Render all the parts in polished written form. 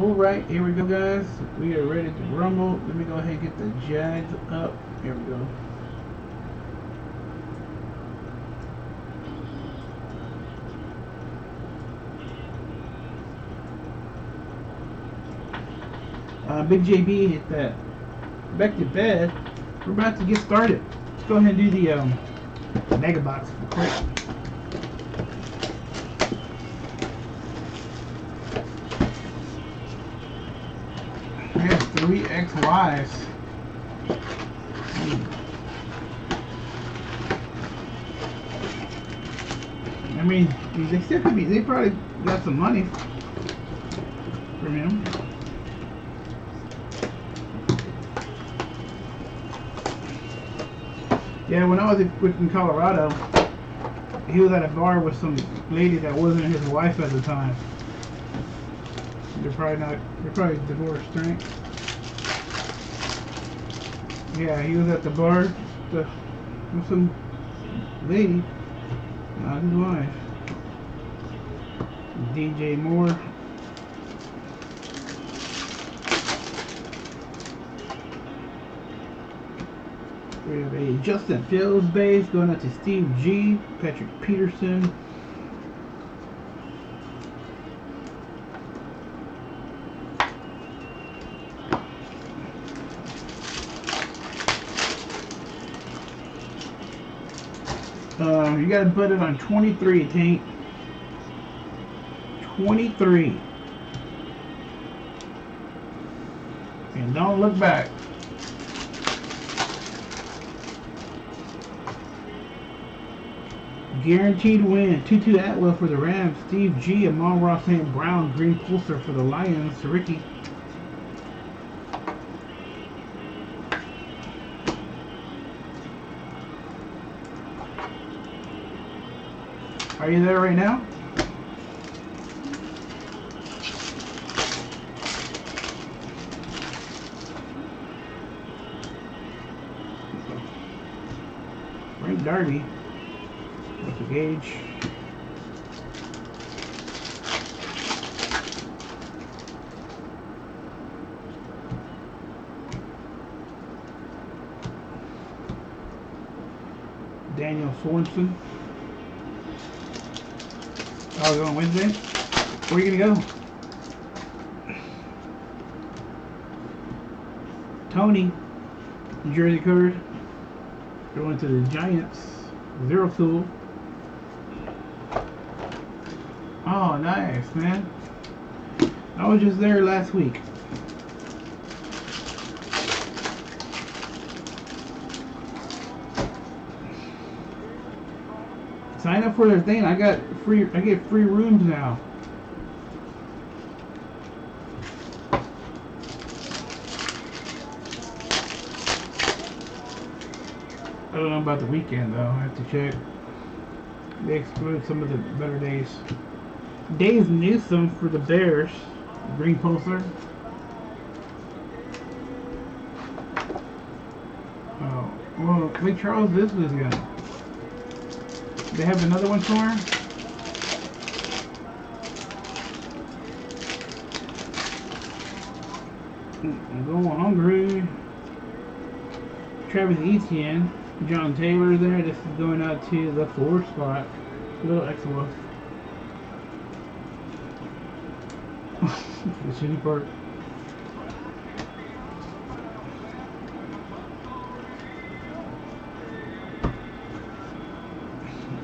Alright, here we go, guys. We are ready to rumble. Let me go ahead and get the Jags up. Here we go. Big JB hit that back to bed. We're about to get started. Let's go ahead and do the mega box quick. We have 3 XYs. I mean, they still could be. They probably got some money from him. Yeah, when I was in Colorado, he was at a bar with some lady that wasn't his wife at the time. They're probably divorced, right? Yeah, he was at the bar with some lady, not his wife. DJ Moore. We have a Justin Fields base going out to Steve G, Patrick Peterson. You gotta put it on 23, Tank. 23. And don't look back. Guaranteed win. 2-2 Atwell for the Rams. Steve G. Amon-Ra St. Brown. Green Pulsar for the Lions. Ricky. Are you there right now? Frank Darby. What's the gauge? Daniel Sorensen. Oh, going Wednesday? Where are you gonna go? Tony, jersey card. Going to the Giants. Zero tool. Oh, nice, man. I was just there last week. Sign up for their thing. I get free rooms now. I don't know about the weekend though. I have to check. They exclude some of the better days. Dave Newsome for the Bears. Green Pulsar. Oh, well, Lee Charles, this was good. They have another one for her? I'm going hungry. Travis Etienne. John Taylor there. This is going out to the 4 spot. Little XLF. The shitty part.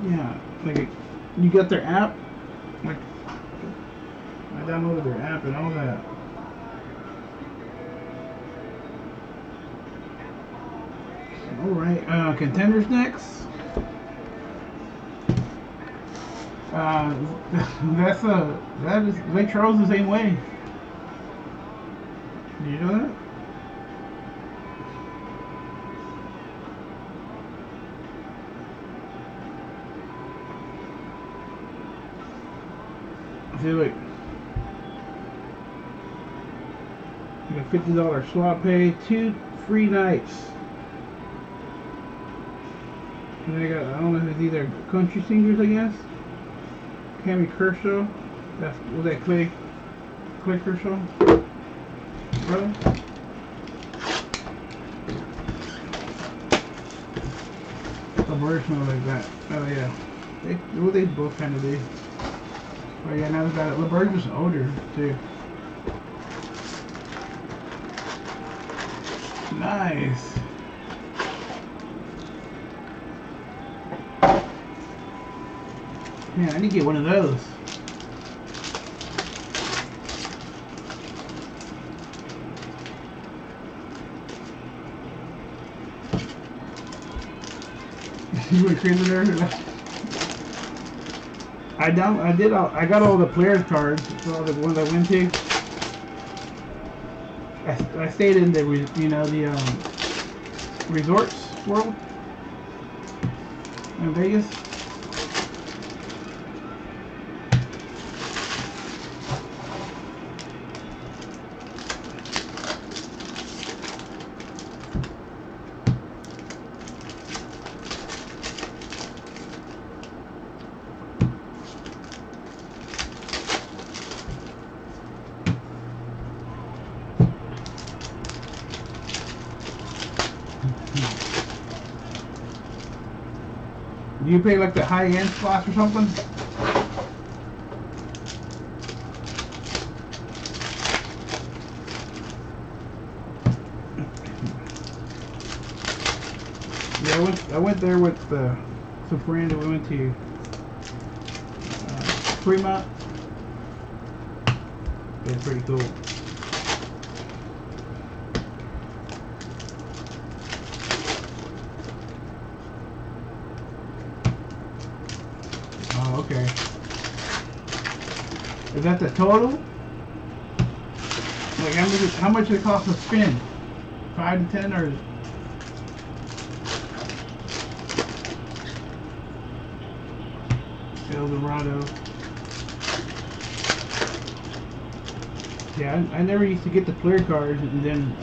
Yeah, like you got their app. Like I downloaded their app and all that. All right, contenders next. That is Lake Charles the same way. Do you know that? See, look. You got $50 swap pay, 2 free nights. And then I got, I don't know if it's either country singers, I guess. Cammy Kershaw. Was that Clay click or so, brother? The bird smells like that. Oh yeah. They both kind of do. Oh yeah, now that the bird was older too. Nice. Man, I need to get one of those. You went crazy there. I got all the players cards for all the ones I went to. I stayed in the resorts world in Vegas. Do you pay like the high-end slots or something? Yeah, I went there with some friends. We went to Fremont. It's pretty cool. Oh, okay. Is that the total? Like how much it cost to spin? 5 to 10 or? Eldorado. Yeah, I never used to get the player cards and then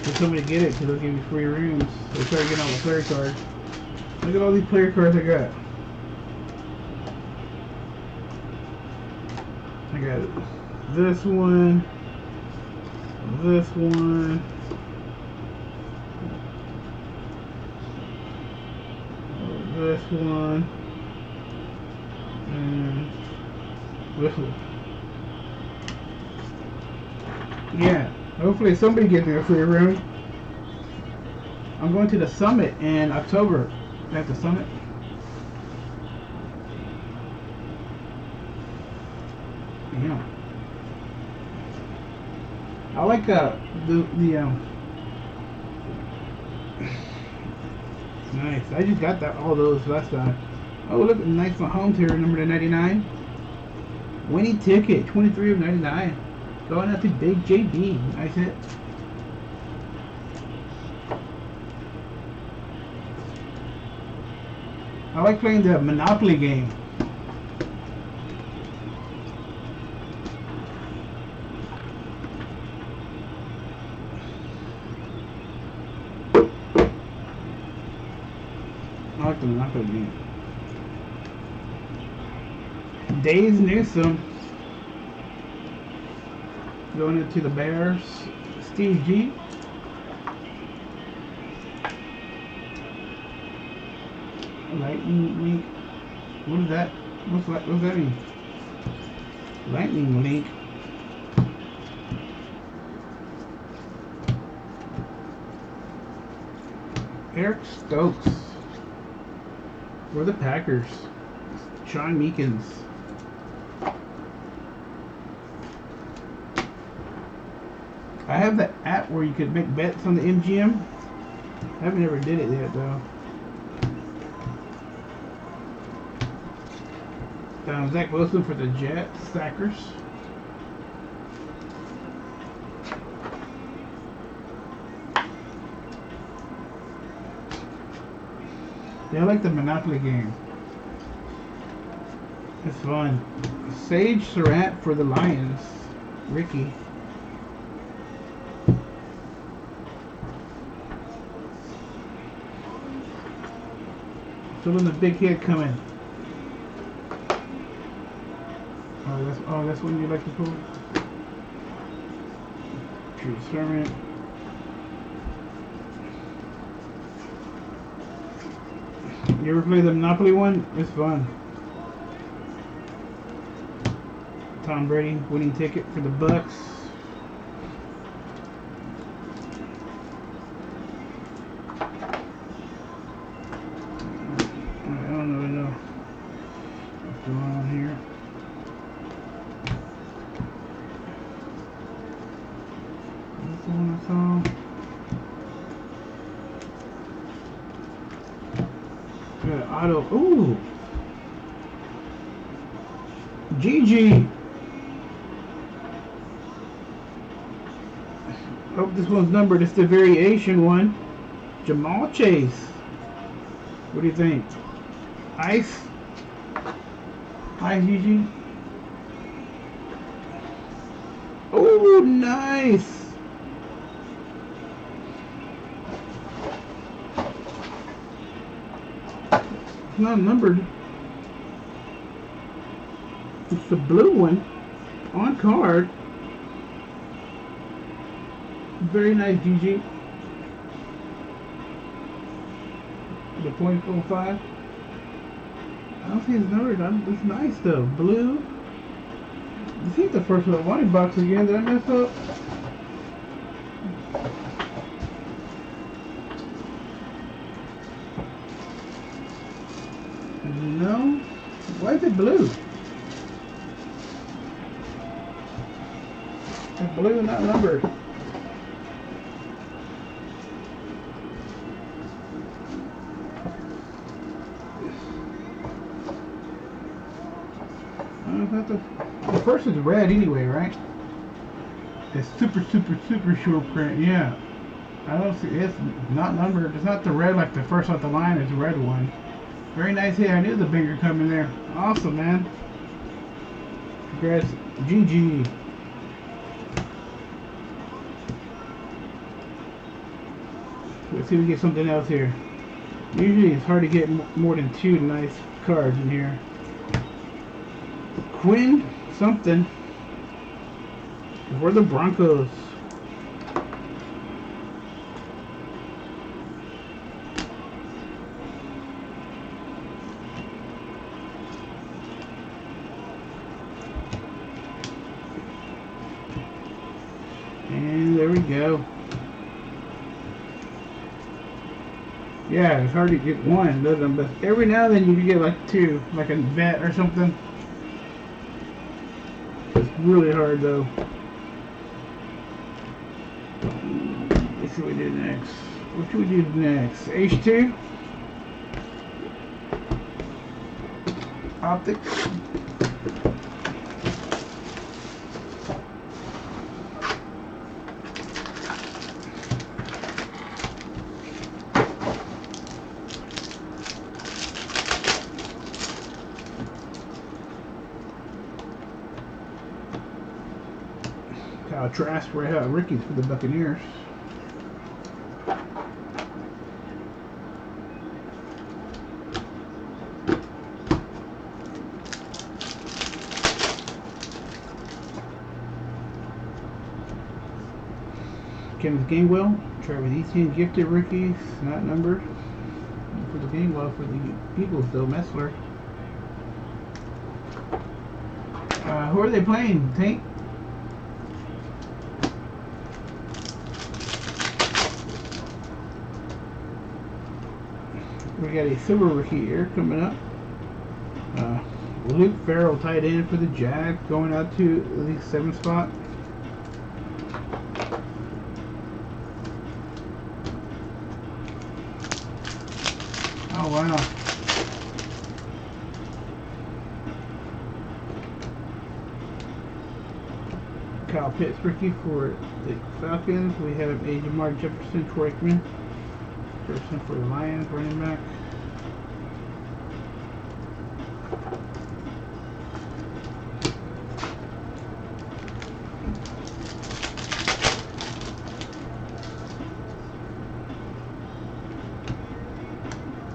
for somebody to get it because they'll give you free rooms. So I started getting all the player cards. Look at all these player cards I got. I got this one, this one, this one, and this one. Yeah, hopefully somebody gets me a free room. I'm going to the summit in October. At the summit. Yeah. I like nice. I just got all those last time. Oh look, nice home tier number 99. Winning ticket, 23 of 99. Going out to Big JB. Nice hit. I like playing the Monopoly game. I like the Monopoly game. Days Newsome. Going into the Bears. Steve G. Lightning link. What is that? What's that mean? Lightning link. Eric Stokes. For the Packers. Sean Meekins. I have the app where you could make bets on the MGM. I haven't ever did it yet though. Zach Wilson for the Jets, Sackers. Yeah, I like the Monopoly game. It's fun. Sage Surratt for the Lions, Ricky. Feeling the big hit coming. That's one you like to pull. True Servant. You ever play the Monopoly one? It's fun. Tom Brady winning ticket for the Bucks. I don't really know what's going on here. That's the one I saw. Good auto. Ooh. GG. Hope this one's numbered. It's the variation one. Jamal Chase. What do you think? Ice? Hi, GG. Oh, nice. It's not numbered. It's the blue one on card. Very nice, GG. The .45. I don't see his number. It's nice though. Blue. This ain't the first one. The wanted box again. Did I mess up? No. Why is it blue? It's blue, not numbered. The first is red anyway, right? It's super short print. Yeah. I don't see. It's not numbered. It's not the red like the first off the line. It's the red one. Very nice hit. I knew the banger coming there. Awesome, man. Congrats. GG. Let's see if we get something else here. Usually it's hard to get more than 2 nice cards in here. Quinn something for the Broncos. And there we go. Yeah, it's hard to get one, doesn't it? But every now and then you can get like 2, like a vet or something. It's really hard though. Let's see what we do next. What should we do next? H2? Optics? Trask rookies for the Buccaneers. Kenneth Gainwell, Travis Etienne, gifted rookies, not numbered. For the Gainwell for the Eagles though, Messler. Who are they playing? Tank? We got a silver rookie here coming up. Luke Farrell tight end for the Jags, going out to the 7th spot. Oh wow. Kyle Pitts rookie for the Falcons. We have a Jamar Jefferson, Troy Aikman. Jefferson for the Lions, running back.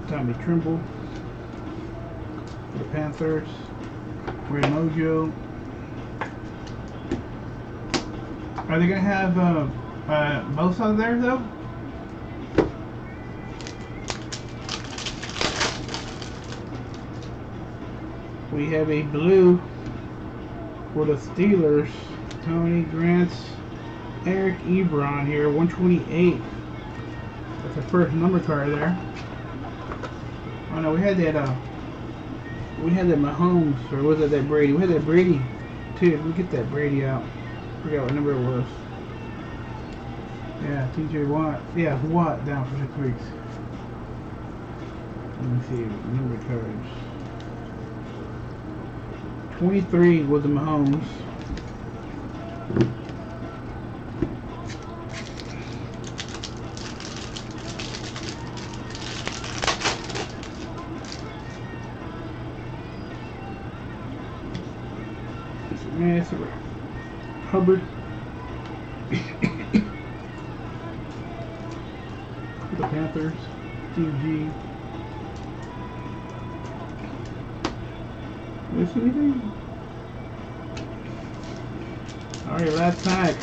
Tommy Trimble for the Panthers. Ray Mojo Are they gonna have Bosa there though? We have a blue for the Steelers. Tony Grant, Eric Ebron here, 128. That's the first number card there. Oh no, we had that Mahomes, or was it that Brady? We had that Brady too. Let me get that Brady out. Forgot what number it was. Yeah, TJ Watt. Yeah, Watt down for 6 weeks. Let me see, number cards. 23 was the Mahomes. Man, it's Hubbard. The Panthers. Steve G. Miss anything? Alright, last pack.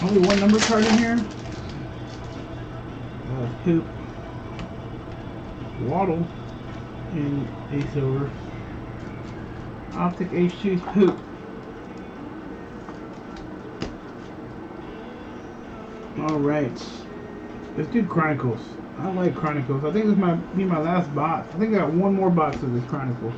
Only one number card in here. Poop. Waddle. And a silver. Optic H2 Poop. Alright. Let's do Chronicles. I like Chronicles. I think this might be my last box. I think I got one more box of this Chronicles.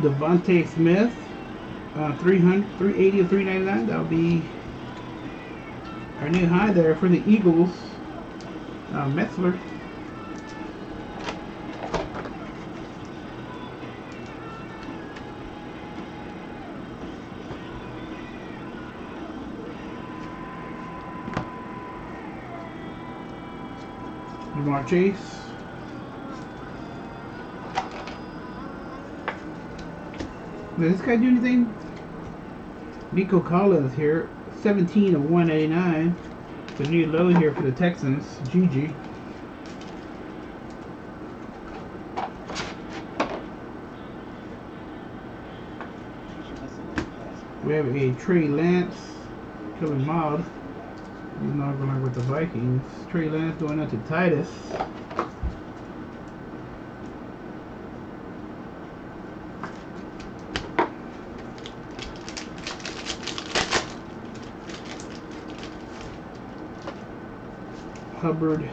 Devontae Smith, 380 of 399. That'll be our new high there for the Eagles. Metzler. Jamar Chase. Does this guy do anything? Nico Collins here, 17 of 189. The new low here for the Texans, GG. We have a Trey Lance, Kevin Mobb. He's not going with the Vikings. Trey Lance going out to Titus. Hubbard.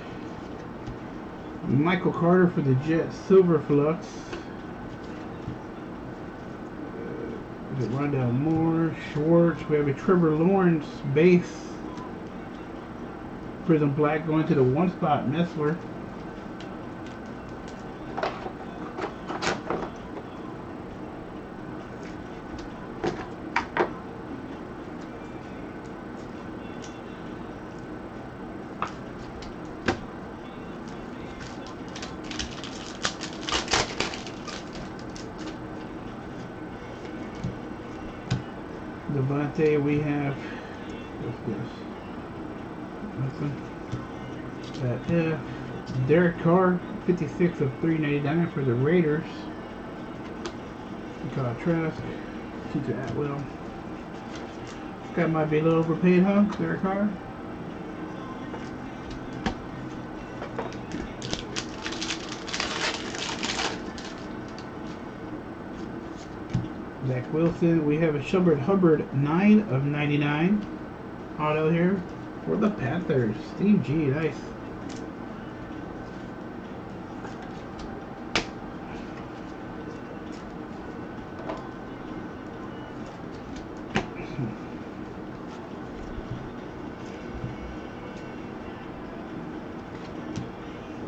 Michael Carter for the Jets, Silver Flux. Rondell Moore, Schwartz. We have a Trevor Lawrence base. Prism Black going to the one spot, Metzler. Devontae, we have, what's this? That F. Derek Carr, 56 of 399 for the Raiders. Kyle Trask, T.J. Atwell. This guy might be a little overpaid, huh? Derek Carr. Zach Wilson. We have a Hubbard 9 of 99 auto here for the Panthers. Steve G, nice.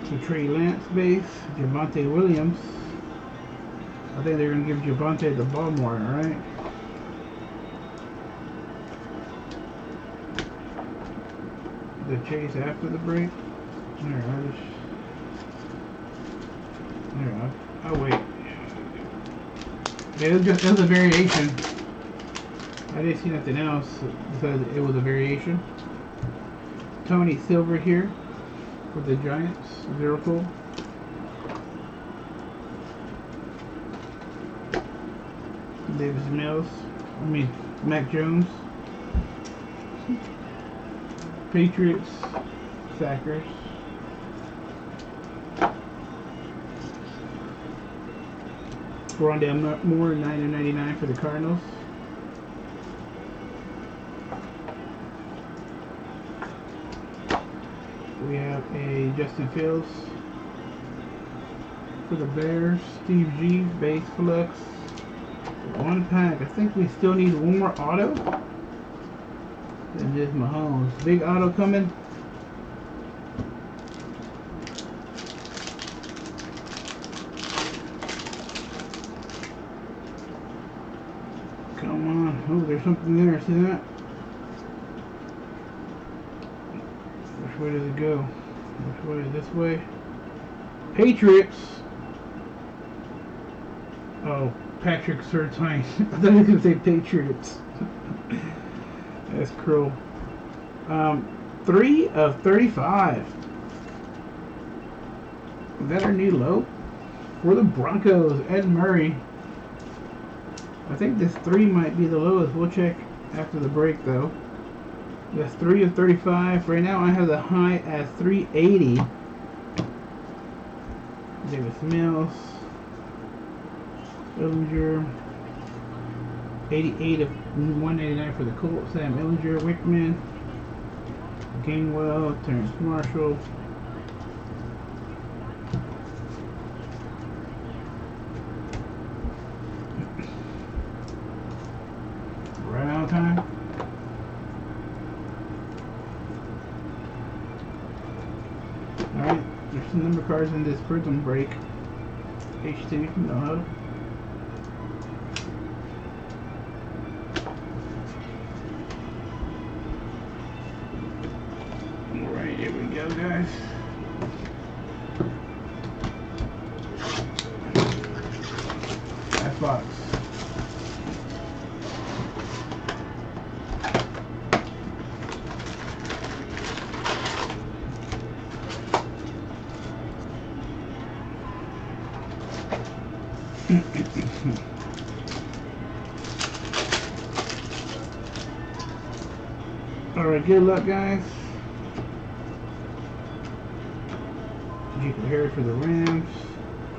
The Trey Lance base, Javonte Williams. I think they're going to give Javonte the ball more, alright? the chase after the break. There, I'll wait. Yeah, it was a variation. I didn't see nothing else because it was a variation. Tony Silver here for the Giants, 0 pull. Davis Mills, Mac Jones. Patriots, Sackers. Rondale Moore, 9/99 for the Cardinals. We have a Justin Fields for the Bears. Steve G, base flux. 1 pack. I think we still need one more auto. And just Mahomes. Big auto coming. Come on. Oh, there's something there. See that? Which way does it go? Which way? This way? Patriots. Oh, Patrick Surtain. I thought he was going to say Patriots. That's cruel. 3/35. Is that our new low? For the Broncos, Ed Murray. I think this 3 might be the lowest. We'll check after the break though. That's 3/35. Right now I have the high at 380. Davis Mills. Illinger. 88/189 for the Colts. Sam Illinger, Wickman, Gainwell, Terrence Marshall. Right on time. Alright, there's some number cards in this Prism break. H2, no huddle. Alright, here we go, guys. That box. Alright, good luck, guys. Jacob Harris for the Rams.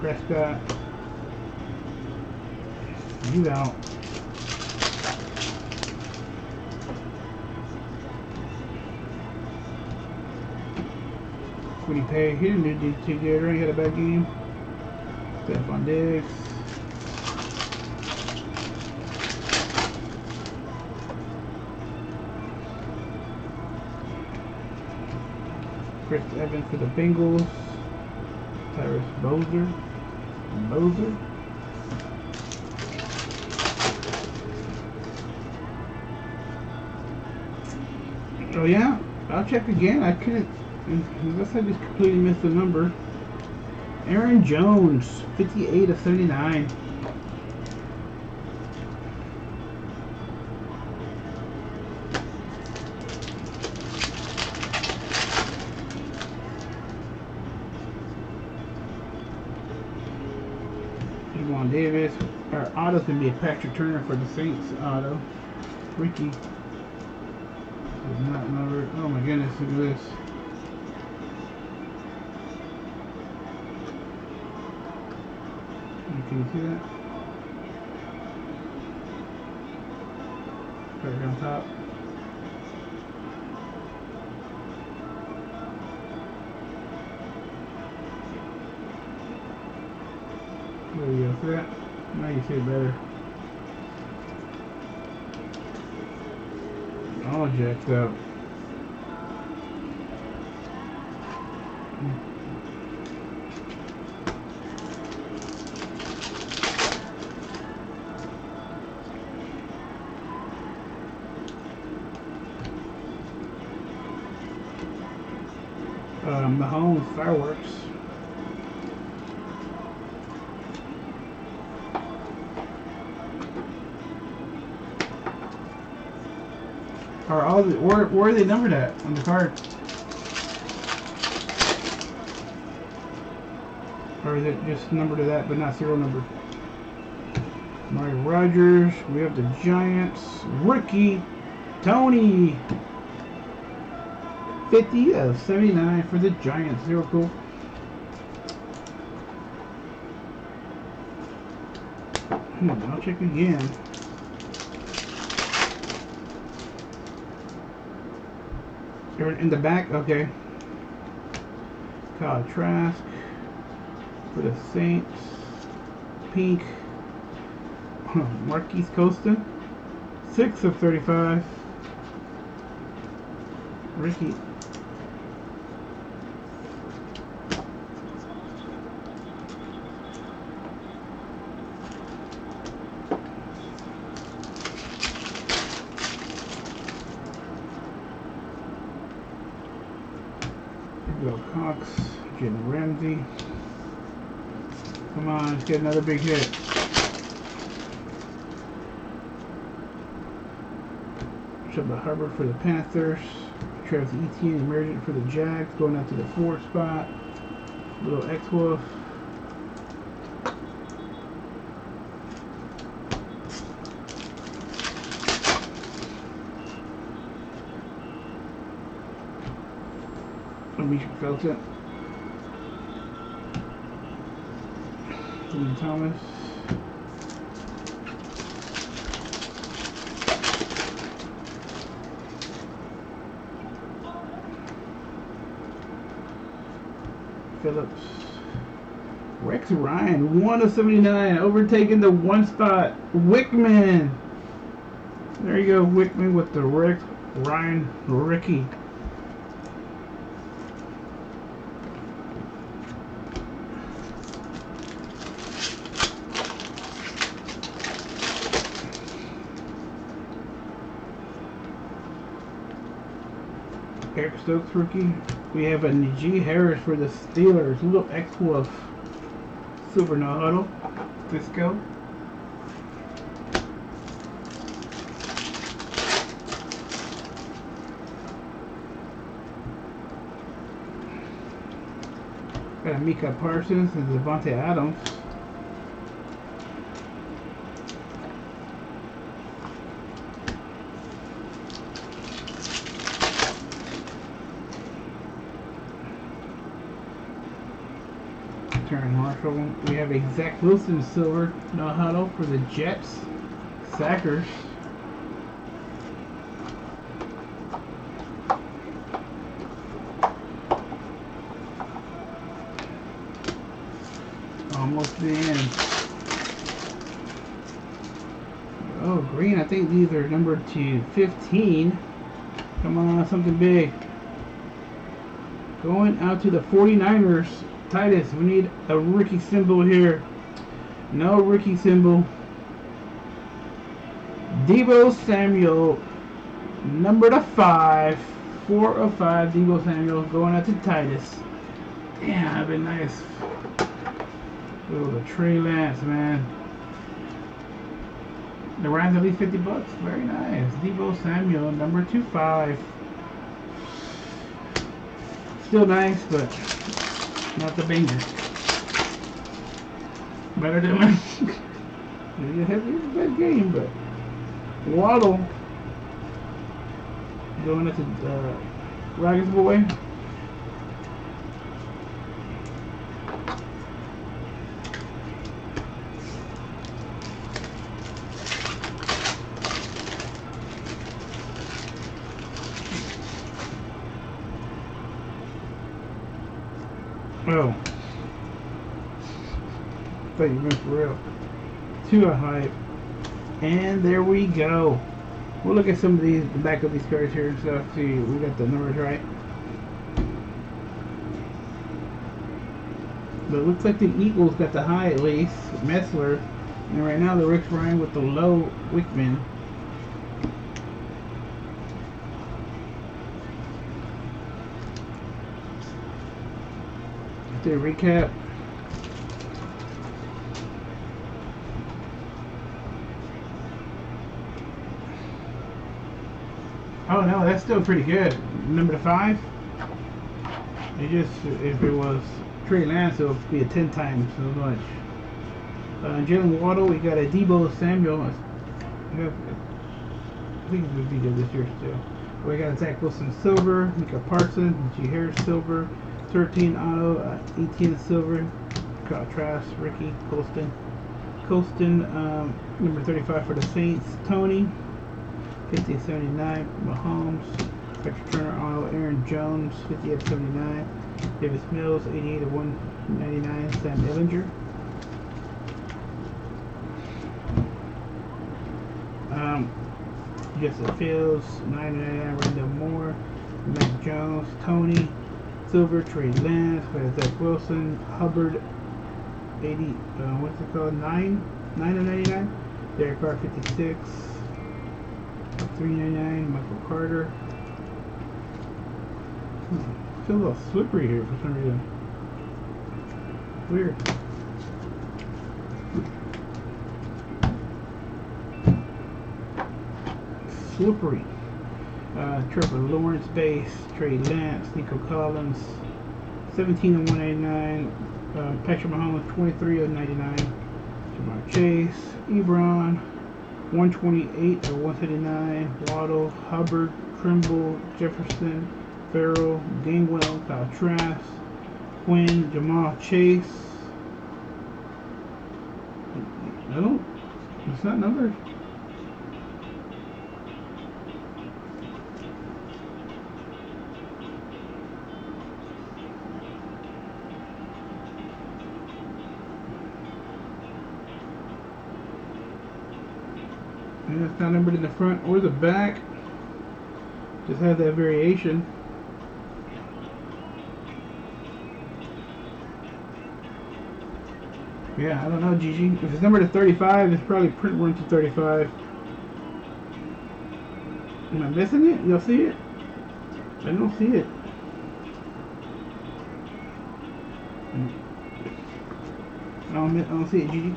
Prescott. You out. Quiddy Pay. He didn't do too good, right? He had a bad game. Stephon Diggs. Chris Evans for the Bengals. Tyrus Bozer. Oh yeah, I'll check again. I couldn't, unless I just completely missed the number. Aaron Jones, 58/79. Javon Davis. Our auto's gonna be a Patrick Turner for the Saints auto. Ricky. Does not number. Oh my goodness, look at this. Can you see that? Right on top. There you go. See that? Now you see it better. All jacked up. Mahomes fireworks. Are all the, where are they numbered at on the card? Or is it just numbered to that but not serial numbered? Mario Rogers. We have the Giants. Rookie Tony. 50 of 79 for the Giants. Zero cool. I'll check again. You're in the back? Okay. Kyle Trask for the Saints. Pink. Marquise Costa. 6 of 35. Ricky. Bill Cox, Jim Ramsey. Come on, let's get another big hit. Chuba Hubbard for the Panthers. Travis Etienne, emergent for the Jags, going out to the 4th spot. Little X-Wolf. Misha Felton. Ian Thomas. Phillips. Rex Ryan, 1 of 79, overtaking the 1 spot. Wickman. There you go, Wickman with the Rex Ryan rookie. Eric Stokes rookie. We have a Najee Harris for the Steelers. Little X-Wolf. Super no huddle. Disco. Got a Micah Parsons and Devontae Adams. Marshall. We have a Zach Wilson silver no huddle for the Jets. Sackers. Almost the end. Oh, green. I think these are numbered to 15. Come on, something big. Going out to the 49ers. Titus, we need a rookie symbol here. No rookie symbol. Deebo Samuel, number to 5. 4 of 5. Deebo Samuel going out to Titus. Damn, that'd been nice. Oh, the Trey Lance, man. The round's at least $50. Very nice. Deebo Samuel, number 2-5. Still nice, but not the banger. Better than one. It was a bad game, but Waddle going into Raggers Boy. Oh. Thought you meant for real. To a hype. And there we go. We'll look at some of these, the back of these cards here and stuff. See, we got the numbers right. But it looks like the Eagles got the high at least. Metzler. And right now the Rex Ryan with the low Wickman. Do a recap. Oh no, that's still pretty good. Number 5. It just, if it was Trey Lance, it would be a 10 times so much. Jalen Waddle, we got a Debo Samuel. I think it would be good this year still. We got a Zach Wilson Silver, Micah Parsons, G. Harris Silver, 13 auto, 18 silver, Trask, Ricky Colston, number 35 for the Saints, Tony, 50/79, Mahomes, Patrick Turner auto, Aaron Jones, 58/79, Davis Mills, 88/199, Sam Ehlinger. Justin Fields, 9/99, Randall Moore, Mac Jones, Tony, Silver, Trey Lance, Zach Wilson, Hubbard, 80, what's it called, 9/99, Derek Carr, 56, 3/99, Michael Carter. Feels a little slippery here for some reason. Weird. Slippery. Trevor Lawrence base, Trey Lance, Nico Collins, 17/189, Patrick Mahomes, 23/99, Jamar Chase, Ebron, 128/179, Waddle, Hubbard, Trimble, Jefferson, Farrell, Gainwell, Kyle Trask, Quinn, Jamal Chase. No, it's not numbered. And it's not numbered in the front or the back. Just has that variation. Yeah, I don't know, Gigi. If it's numbered to 35, it's probably print run to 35. Am I missing it? You'll see it? I don't see it. I don't see it, Gigi.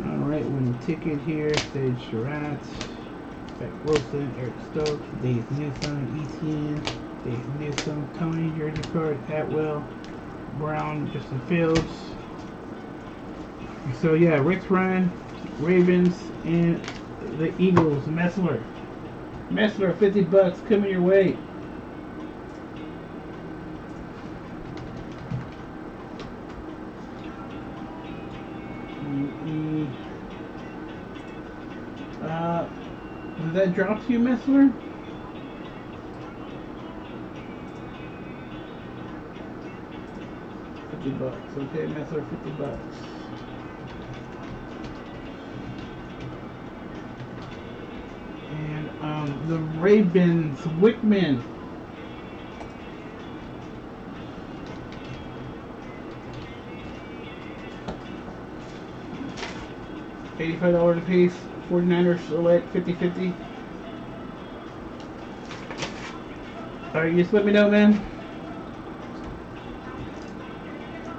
Alright, winning ticket here. Sage Surratt, Zach Wilson, Eric Stokes, Dave Newsom, Etienne, Dave Newsom, Tony, jersey card, Atwell, Brown, Justin Fields. So yeah, Rex Ryan, Ravens, and the Eagles. Messler, 50 bucks coming your way. Did that drop to you, Messler? $50. Okay, Messler, $50. And the Ravens, Wickman. $85 a piece. 49ers select 50/50. Alright, you just let me know, man.